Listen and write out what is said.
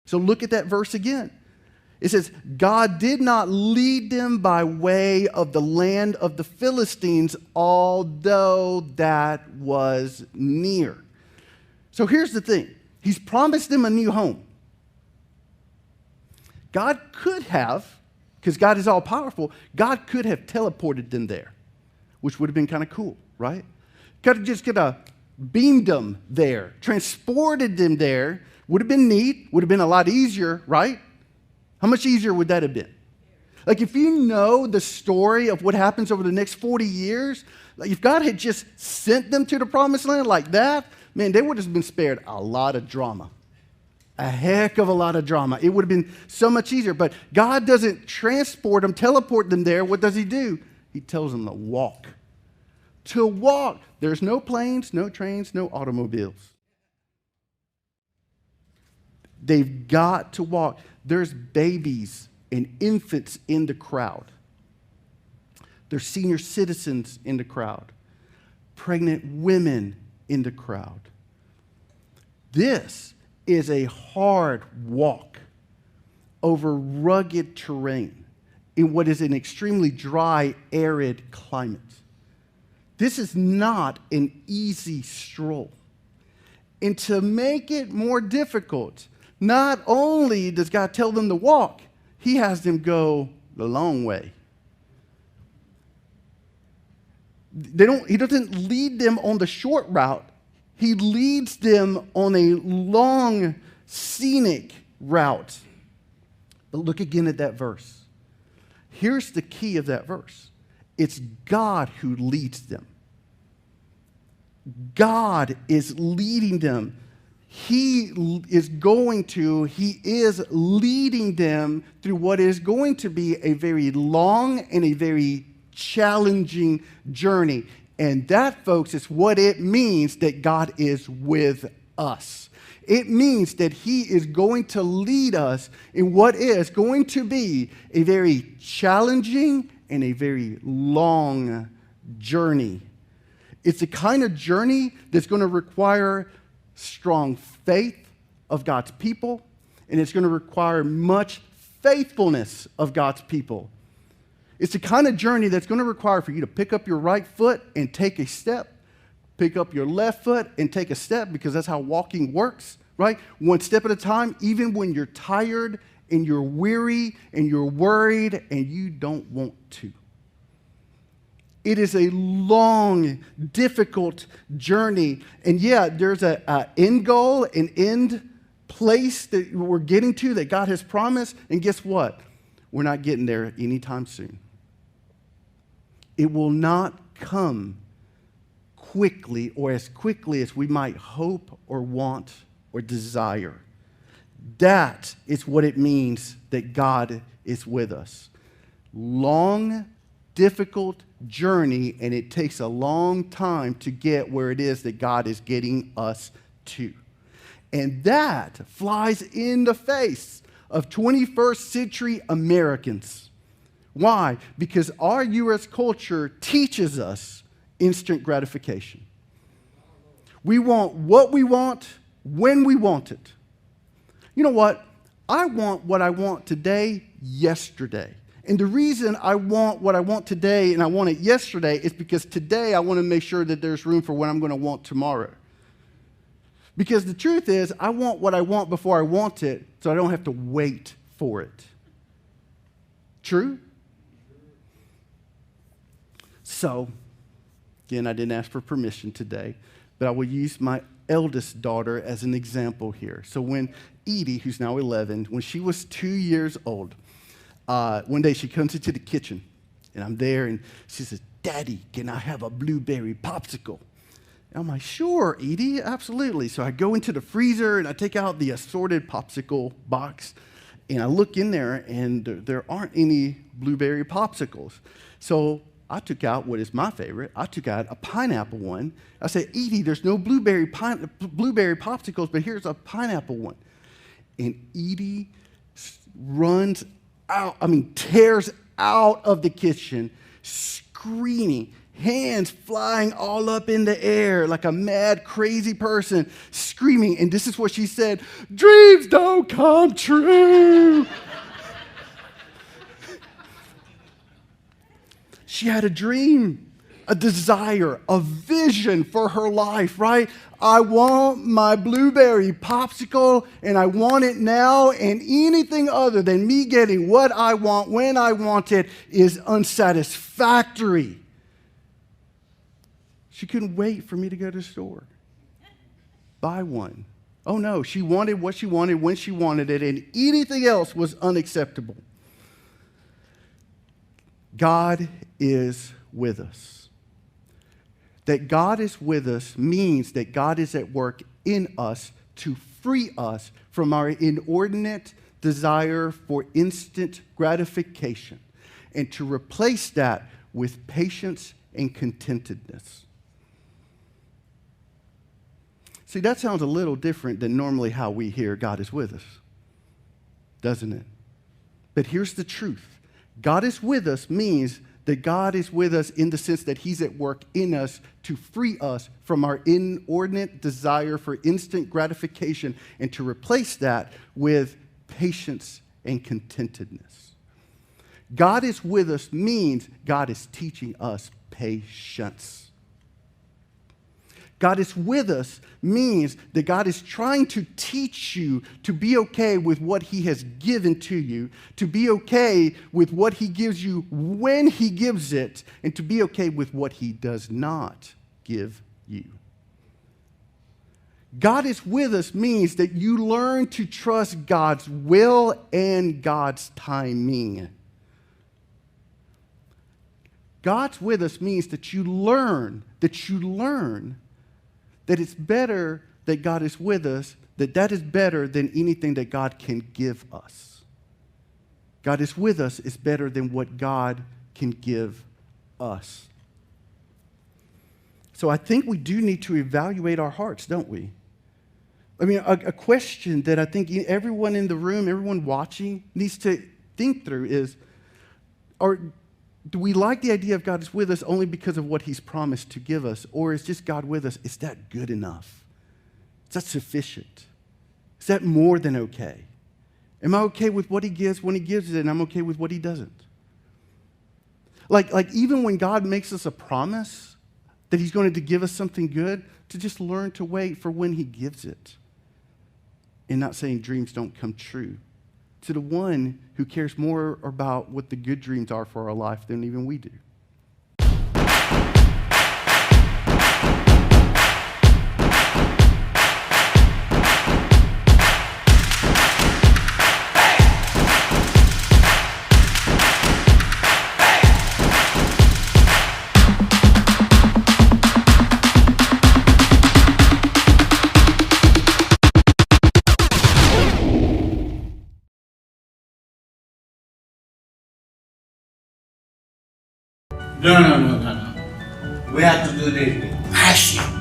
So look at that verse again. It says, God did not lead them by way of the land of the Philistines, although that was near. So here's the thing. He's promised them a new home. God could have, because God is all powerful, God could have teleported them there, which would have been kind of cool, right? Could have beamed them there, transported them there. Would have been neat, would have been a lot easier, right? How much easier would that have been? Like if you know the story of what happens over the next 40 years, like if God had just sent them to the promised land like that, man, they would have been spared a lot of drama. A heck of a lot of drama. It would have been so much easier. But God doesn't transport them, teleport them there. What does he do? He tells them to walk. To walk. There's no planes, no trains, no automobiles. They've got to walk. There's babies and infants in the crowd. There's senior citizens in the crowd. Pregnant women in the crowd. This is a hard walk over rugged terrain in what is an extremely dry, arid climate. This is not an easy stroll. And to make it more difficult, not only does God tell them to walk, he has them go the long way. He doesn't lead them on the short route. He leads them on a long, scenic route. But look again at that verse. Here's the key of that verse. It's God who leads them. God is leading them. He is leading them through what is going to be a very long and a very challenging journey. And that, folks, is what it means that God is with us. It means that he is going to lead us in what is going to be a very challenging and a very long journey. It's the kind of journey that's going to require strong faith of God's people, and it's going to require much faithfulness of God's people. It's the kind of journey that's going to require for you to pick up your right foot and take a step, pick up your left foot and take a step, because that's how walking works, right? One step at a time, even when you're tired and you're weary and you're worried and you don't want to. It is a long, difficult journey. And yeah, there's an end goal, an end place that we're getting to that God has promised. And guess what? We're not getting there anytime soon. It will not come quickly or as quickly as we might hope or want or desire. That is what it means that God is with us. Long, difficult journey, and it takes a long time to get where it is that God is getting us to. And that flies in the face of 21st century Americans. Why? Because our U.S. culture teaches us instant gratification. We want what we want when we want it. You know what? I want today, yesterday. And the reason I want what I want today and I want it yesterday is because today I want to make sure that there's room for what I'm going to want tomorrow. Because the truth is, I want what I want before I want it, so I don't have to wait for it. True? So, again, I didn't ask for permission today, but I will use my eldest daughter as an example here. So when Edie, who's now 11, when she was 2 years old, one day she comes into the kitchen, and I'm there, and she says, "Daddy, can I have a blueberry popsicle?" And I'm like, "Sure, Edie, absolutely." So I go into the freezer, and I take out the assorted popsicle box, and I look in there, and there aren't any blueberry popsicles. So I took out what is my favorite. I took out a pineapple one. I said, "Edie, there's no blueberry popsicles, but here's a pineapple one." And Edie tears out of the kitchen, screaming, hands flying all up in the air like a mad, crazy person, screaming. And this is what she said, "Dreams don't come true." She had a dream, a desire, a vision for her life, right? I want my blueberry popsicle, and I want it now, and anything other than me getting what I want when I want it is unsatisfactory. She couldn't wait for me to go to the store, buy one. Oh no, she wanted what she wanted when she wanted it, and anything else was unacceptable. God is with us. That God is with us means that God is at work in us to free us from our inordinate desire for instant gratification and to replace that with patience and contentedness. See, that sounds a little different than normally how we hear God is with us, doesn't it? But here's the truth. God is with us means that God is with us in the sense that he's at work in us to free us from our inordinate desire for instant gratification and to replace that with patience and contentedness. God is with us means God is teaching us patience. God is with us means that God is trying to teach you to be okay with what he has given to you, to be okay with what he gives you when he gives it, and to be okay with what he does not give you. God is with us means that you learn to trust God's will and God's timing. God's with us means that you learn that it's better that God is with us, that is better than anything that God can give us. God is with us is better than what God can give us. So I think we do need to evaluate our hearts, don't we? I mean, a question that I think everyone in the room, everyone watching needs to think through is, do we like the idea of God is with us only because of what he's promised to give us? Or is just God with us? Is that good enough? Is that sufficient? Is that more than okay? Am I okay with what he gives when he gives it, and I'm okay with what he doesn't? Like even when God makes us a promise that he's going to give us something good, to just learn to wait for when he gives it. And not saying dreams don't come true. To the one who cares more about what the good dreams are for our life than even we do. No. We have to do this with passion.